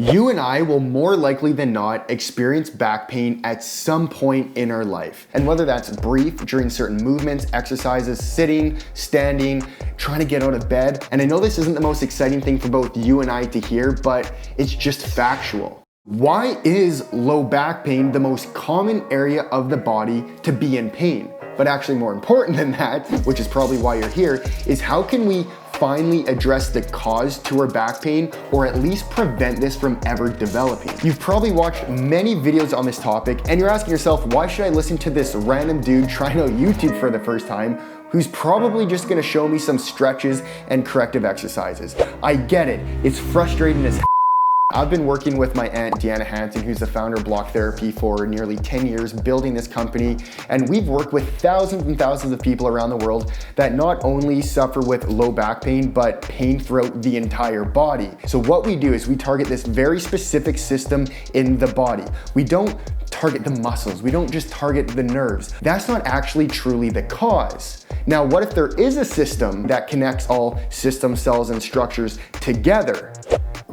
You and I will more likely than not experience back pain at some point in our life. And whether that's brief during certain movements, exercises, sitting, standing, trying to get out of bed. And I know this isn't the most exciting thing for both you and I to hear, but it's just factual. Why is low back pain the most common area of the body to be in pain? But actually more important than that, which is probably why you're here, is how can we finally address the cause to our back pain, or at least prevent this from ever developing. You've probably watched many videos on this topic and you're asking yourself, why should I listen to this random dude trying out YouTube for the first time who's probably just gonna show me some stretches and corrective exercises? I get it, it's frustrating as hell. I've been working with my aunt, Deanna Hansen, who's the founder of Block Therapy, for nearly 10 years, building this company. And we've worked with thousands and thousands of people around the world that not only suffer with low back pain, but pain throughout the entire body. So what we do is we target this very specific system in the body. We don't target the muscles. We don't just target the nerves. That's not actually truly the cause. Now, what if there is a system that connects all systems, cells, and structures together?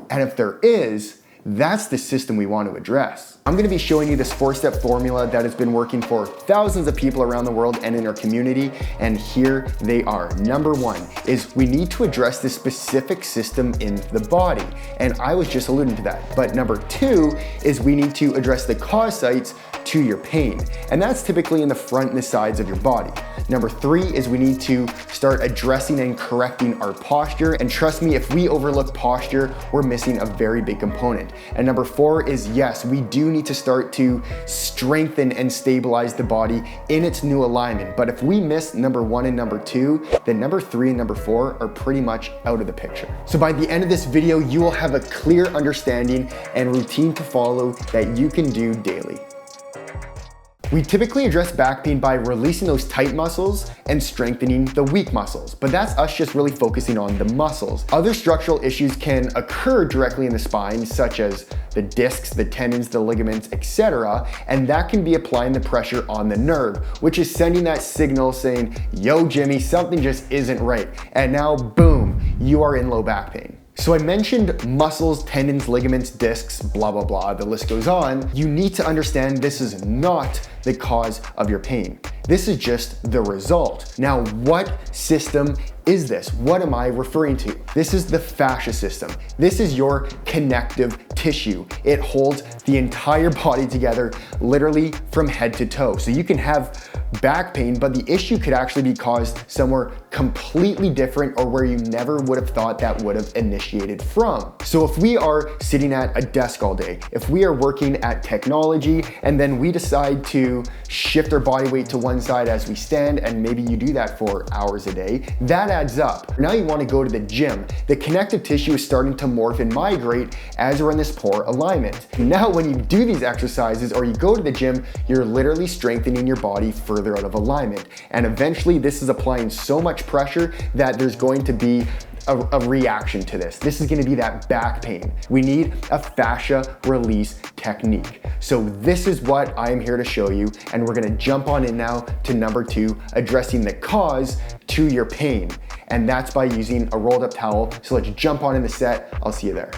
And if there is, that's the system we want to address. I'm gonna be showing you this 4-step formula that has been working for thousands of people around the world and in our community, and here they are. Number 1 is we need to address this specific system in the body, and I was just alluding to that. But number 2 is we need to address the cause sites to your pain, and that's typically in the front and the sides of your body. Number 3 is we need to start addressing and correcting our posture, and trust me, if we overlook posture, we're missing a very big component. And number 4 is, yes, we do need to start to strengthen and stabilize the body in its new alignment. But if we miss number 1 and number 2, then number 3 and number 4 are pretty much out of the picture. So by the end of this video, you will have a clear understanding and routine to follow that you can do daily. We typically address back pain by releasing those tight muscles and strengthening the weak muscles, but that's us just really focusing on the muscles. Other structural issues can occur directly in the spine, such as the discs, the tendons, the ligaments, etc., and that can be applying the pressure on the nerve, which is sending that signal saying, yo Jimmy, something just isn't right. And now boom, you are in low back pain. So I mentioned muscles, tendons, ligaments, discs, blah, blah, blah, the list goes on. You need to understand this is not the cause of your pain. This is just the result. Now, what system is this? What am I referring to? This is the fascia system. This is your connective tissue. It holds the entire body together, literally from head to toe. So you can have back pain, but the issue could actually be caused somewhere completely different, or where you never would have thought that would have initiated from. So if we are sitting at a desk all day, if we are working at technology, and then we decide to shift our body weight to one side as we stand, and maybe you do that for hours a day, that adds up. Now you want to go to the gym. The connective tissue is starting to morph and migrate as we're in this poor alignment. Now when you do these exercises or you go to the gym, you're literally strengthening your body further out of alignment. And eventually this is applying so much pressure that there's going to be a reaction to this. This is gonna be that back pain. We need a fascia release technique. So this is what I am here to show you, and we're gonna jump on in now to number 2, addressing the cause to your pain. And that's by using a rolled up towel. So let's jump on in the set. I'll see you there.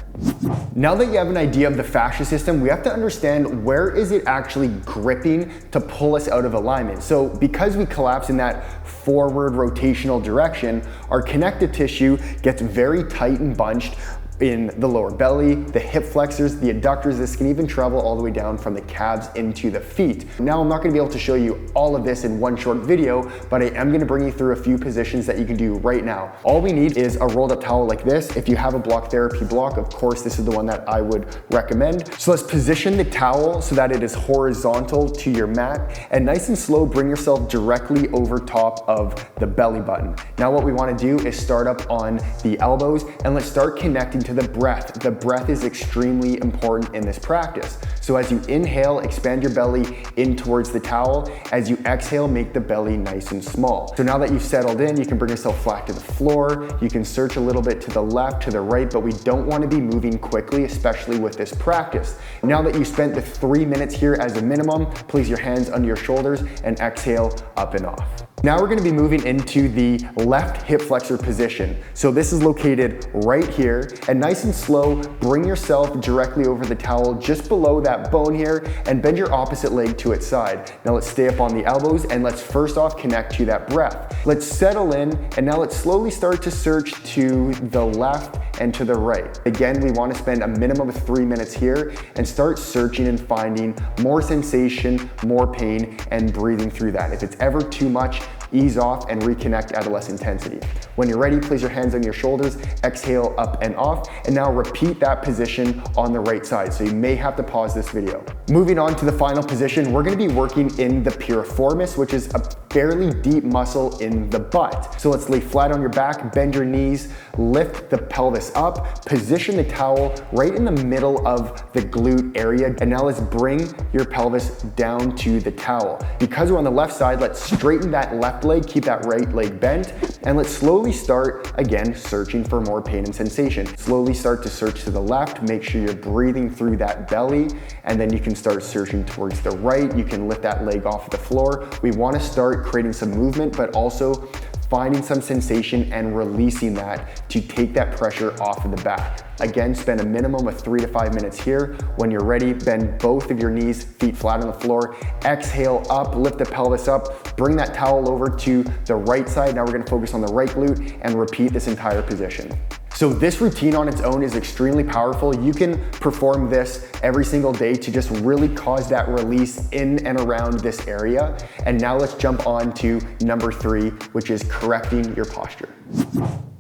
Now that you have an idea of the fascia system, we have to understand where is it actually gripping to pull us out of alignment. So because we collapse in that forward rotational direction, our connective tissue gets very tight and bunched in the lower belly, the hip flexors, the adductors. This can even travel all the way down from the calves into the feet. Now, I'm not gonna be able to show you all of this in one short video, but I am gonna bring you through a few positions that you can do right now. All we need is a rolled up towel like this. If you have a Block Therapy block, of course, this is the one that I would recommend. So let's position the towel so that it is horizontal to your mat, and nice and slow, bring yourself directly over top of the belly button. Now what we wanna do is start up on the elbows, and let's start connecting to the breath. The breath is extremely important in this practice. So as you inhale, expand your belly in towards the towel. As you exhale, make the belly nice and small. So now that you've settled in, you can bring yourself flat to the floor. You can search a little bit to the left, to the right, but we don't want to be moving quickly, especially with this practice. Now that you've spent the 3 minutes here as a minimum, place your hands under your shoulders and exhale up and off. Now we're gonna be moving into the left hip flexor position. So this is located right here, and nice and slow, bring yourself directly over the towel just below that bone here and bend your opposite leg to its side. Now let's stay up on the elbows and let's first off connect to that breath. Let's settle in, and now let's slowly start to search to the left and to the right. Again, we want to spend a minimum of 3 minutes here and start searching and finding more sensation, more pain, and breathing through that. If it's ever too much, ease off and reconnect at a less intensity. When you're ready, place your hands on your shoulders, exhale up and off, and now repeat that position on the right side. So you may have to pause this video. Moving on to the final position, we're gonna be working in the piriformis, which is a fairly deep muscle in the butt. So let's lay flat on your back, bend your knees, lift the pelvis up, position the towel right in the middle of the glute area, and now let's bring your pelvis down to the towel. Because we're on the left side, let's straighten that left leg, keep that right leg bent, and let's slowly start, again, searching for more pain and sensation. Slowly start to search to the left, make sure you're breathing through that belly, and then you can start searching towards the right. You can lift that leg off the floor. We wanna start creating some movement, but also finding some sensation and releasing that to take that pressure off of the back. Again, spend a minimum of 3 to 5 minutes here. When you're ready, bend both of your knees, feet flat on the floor. Exhale up, lift the pelvis up, bring that towel over to the right side. Now we're gonna focus on the right glute and repeat this entire position. So this routine on its own is extremely powerful. You can perform this every single day to just really cause that release in and around this area. And now let's jump on to number 3, which is correcting your posture.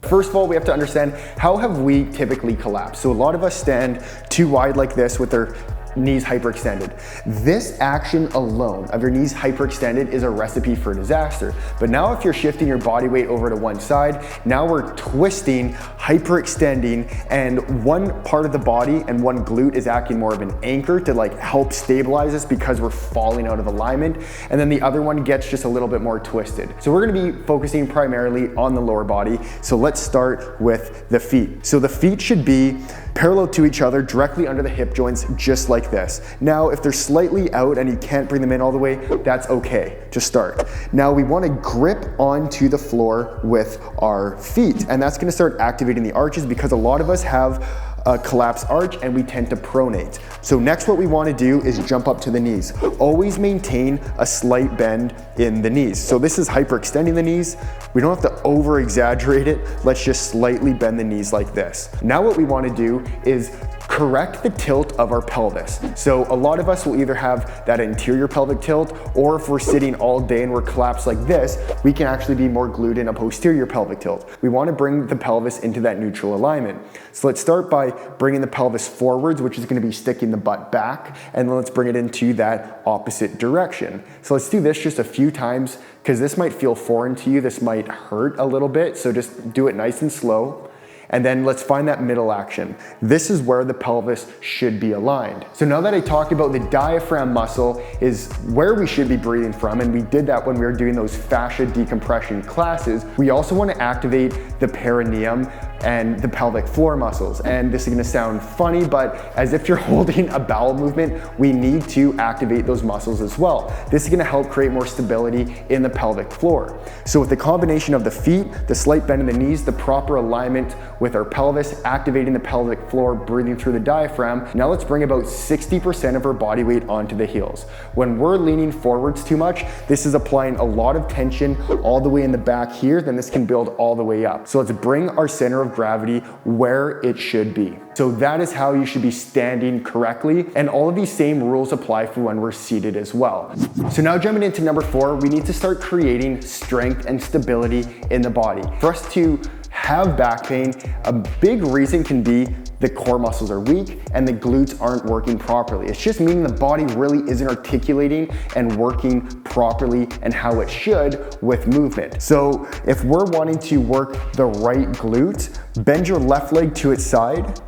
First of all, we have to understand, how have we typically collapsed? So a lot of us stand too wide like this with their knees hyperextended. This action alone of your knees hyperextended is a recipe for disaster. But now if you're shifting your body weight over to one side, now we're twisting, hyperextending, and one part of the body and one glute is acting more of an anchor to like help stabilize us because we're falling out of alignment. And then the other one gets just a little bit more twisted. So we're gonna be focusing primarily on the lower body. So let's start with the feet. So the feet should be parallel to each other, directly under the hip joints, just like this. Now, if they're slightly out and you can't bring them in all the way, that's okay to start. Now we want to grip onto the floor with our feet, and that's going to start activating the arches because a lot of us have a collapsed arch and we tend to pronate. So next what we want to do is jump up to the knees. Always maintain a slight bend in the knees. So this is hyperextending the knees. We don't have to over exaggerate it. Let's just slightly bend the knees like this. Now what we want to do is correct the tilt of our pelvis. So a lot of us will either have that anterior pelvic tilt, or if we're sitting all day and we're collapsed like this, we can actually be more glued in a posterior pelvic tilt. We want to bring the pelvis into that neutral alignment. So let's start by bringing the pelvis forwards, which is going to be sticking the butt back, and then let's bring it into that opposite direction. So let's do this just a few times because this might feel foreign to you. This might hurt a little bit, so just do it nice and slow. And then let's find that middle action. This is where the pelvis should be aligned. So now that I talked about the diaphragm muscle is where we should be breathing from, and we did that when we were doing those fascia decompression classes, we also want to activate the perineum and the pelvic floor muscles. And this is gonna sound funny, but as if you're holding a bowel movement, we need to activate those muscles as well. This is gonna help create more stability in the pelvic floor. So with the combination of the feet, the slight bend in the knees, the proper alignment with our pelvis, activating the pelvic floor, breathing through the diaphragm, now let's bring about 60% of our body weight onto the heels. When we're leaning forwards too much, this is applying a lot of tension all the way in the back here, then this can build all the way up. So let's bring our center of gravity where it should be. So that is how you should be standing correctly, and all of these same rules apply for when we're seated as well. So now jumping into number 4, we need to start creating strength and stability in the body. For us to have back pain, a big reason can be the core muscles are weak and the glutes aren't working properly. It's just meaning the body really isn't articulating and working properly and how it should with movement. So if we're wanting to work the right glute, bend your left leg to its side,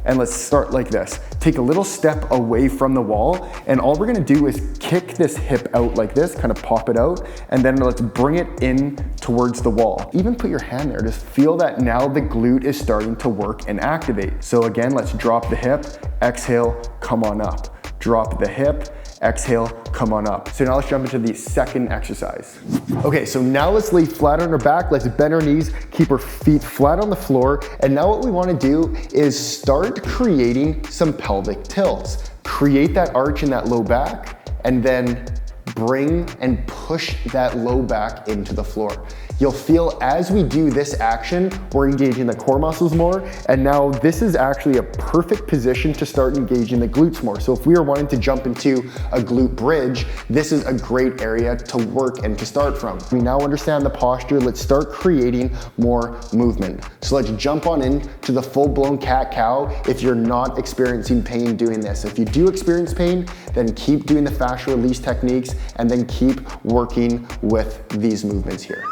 and let's start like this. Take a little step away from the wall, and all we're gonna do is kick this hip out like this, kind of pop it out, and then let's bring it in towards the wall. Even put your hand there, just feel that now the glute is starting to work and activate. So again, let's drop the hip, exhale, come on up. Drop the hip, exhale, come on up. So now let's jump into the second exercise. Okay, so now let's lay flat on our back. Let's bend our knees, keep our feet flat on the floor. And now what we wanna do is start creating some pelvic tilts. Create that arch in that low back, and then bring and push that low back into the floor. You'll feel as we do this action, we're engaging the core muscles more, and now this is actually a perfect position to start engaging the glutes more. So if we are wanting to jump into a glute bridge, this is a great area to work and to start from. We now understand the posture, let's start creating more movement. So let's jump on into the full-blown cat-cow if you're not experiencing pain doing this. If you do experience pain, then keep doing the fascia release techniques and then keep working with these movements here.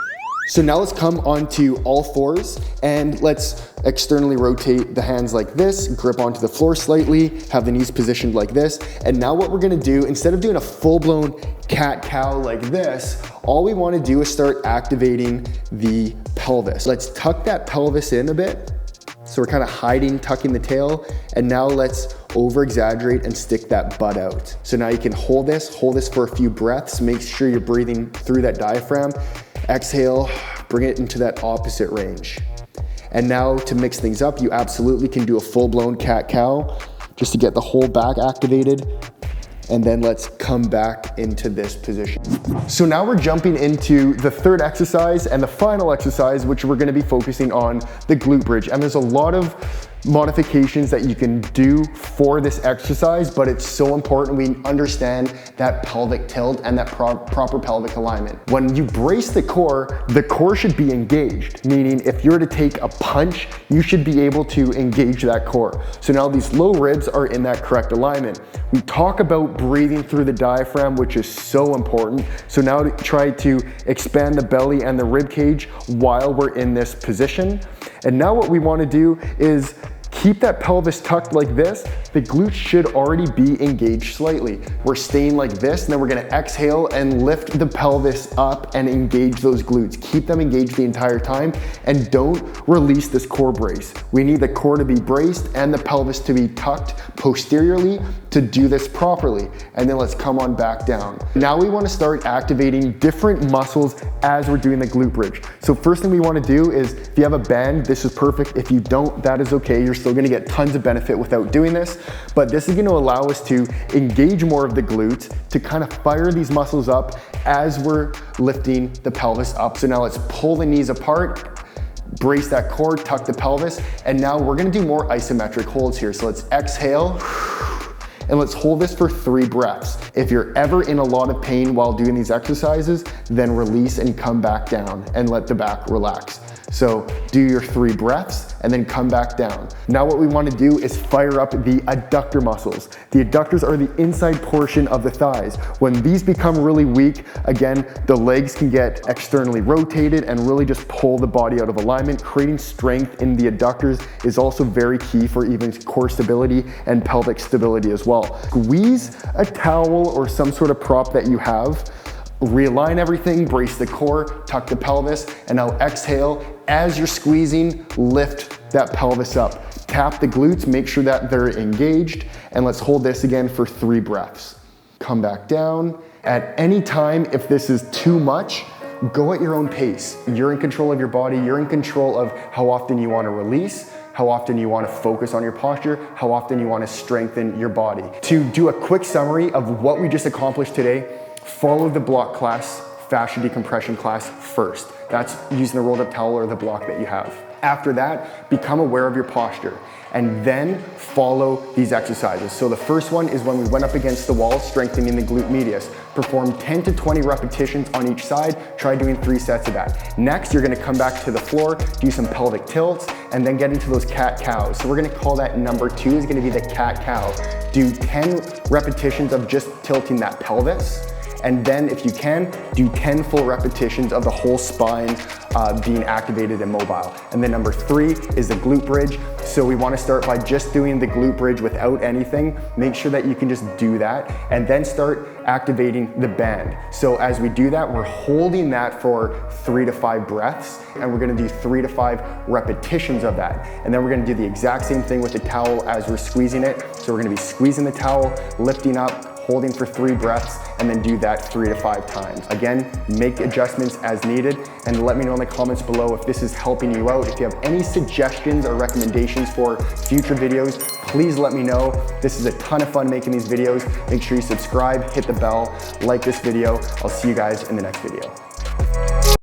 So now let's come onto all fours and let's externally rotate the hands like this, grip onto the floor slightly, have the knees positioned like this. And now what we're gonna do, instead of doing a full-blown cat-cow like this, all we wanna do is start activating the pelvis. Let's tuck that pelvis in a bit. So we're kind of hiding, tucking the tail, and now let's over-exaggerate and stick that butt out. So now you can hold this for a few breaths, make sure you're breathing through that diaphragm. Exhale, bring it into that opposite range. And now to mix things up, you absolutely can do a full-blown cat-cow just to get the whole back activated. And then let's come back into this position. So now we're jumping into the third exercise and the final exercise, which we're gonna be focusing on the glute bridge. And there's a lot of modifications that you can do for this exercise, but it's so important we understand that pelvic tilt and that proper pelvic alignment. When you brace the core should be engaged, meaning if you're to take a punch, you should be able to engage that core. So now these low ribs are in that correct alignment. We talk about breathing through the diaphragm, which is so important. So now try to expand the belly and the rib cage while we're in this position. And now what we want to do is keep that pelvis tucked like this. The glutes should already be engaged slightly. We're staying like this, and then we're gonna exhale and lift the pelvis up and engage those glutes. Keep them engaged the entire time, and don't release this core brace. We need the core to be braced and the pelvis to be tucked posteriorly to do this properly. And then let's come on back down. Now we wanna start activating different muscles as we're doing the glute bridge. So first thing we wanna do is, if you have a band, this is perfect. If you don't, that is okay. You're still gonna get tons of benefit without doing this, but this is gonna allow us to engage more of the glutes, to kind of fire these muscles up as we're lifting the pelvis up. So now let's pull the knees apart, brace that core, tuck the pelvis, and now we're gonna do more isometric holds here. So let's exhale, and let's hold this for 3 breaths. If you're ever in a lot of pain while doing these exercises, then release and come back down and let the back relax. So do your 3 breaths and then come back down. Now what we want to do is fire up the adductor muscles. The adductors are the inside portion of the thighs. When these become really weak, again, the legs can get externally rotated and really just pull the body out of alignment. Creating strength in the adductors is also very key for even core stability and pelvic stability as well. Squeeze a towel or some sort of prop that you have. Realign everything, brace the core, tuck the pelvis, and now exhale. As you're squeezing, lift that pelvis up. Tap the glutes, make sure that they're engaged, and let's hold this again for 3 breaths. Come back down. At any time, if this is too much, go at your own pace. You're in control of your body, you're in control of how often you want to release, how often you want to focus on your posture, how often you want to strengthen your body. To do a quick summary of what we just accomplished today, follow the block class, fascia decompression class first. That's using the rolled up towel or the block that you have. After that, become aware of your posture and then follow these exercises. So the first one is when we went up against the wall, strengthening the glute medius. Perform 10 to 20 repetitions on each side. Try doing 3 sets of that. Next, you're gonna come back to the floor, do some pelvic tilts, and then get into those cat-cows. So we're gonna call that number 2 is gonna be the cat-cow. Do 10 repetitions of just tilting that pelvis. And then if you can, do 10 full repetitions of the whole spine being activated and mobile. And then number 3 is the glute bridge. So we wanna start by just doing the glute bridge without anything. Make sure that you can just do that and then start activating the band. So as we do that, we're holding that for 3 to 5 breaths, and we're gonna do 3 to 5 repetitions of that. And then we're gonna do the exact same thing with the towel as we're squeezing it. So we're gonna be squeezing the towel, lifting up, holding for 3 breaths, and then do that 3 to 5 times. Again, make adjustments as needed, and let me know in the comments below if this is helping you out. If you have any suggestions or recommendations for future videos, please let me know. This is a ton of fun making these videos. Make sure you subscribe, hit the bell, like this video. I'll see you guys in the next video.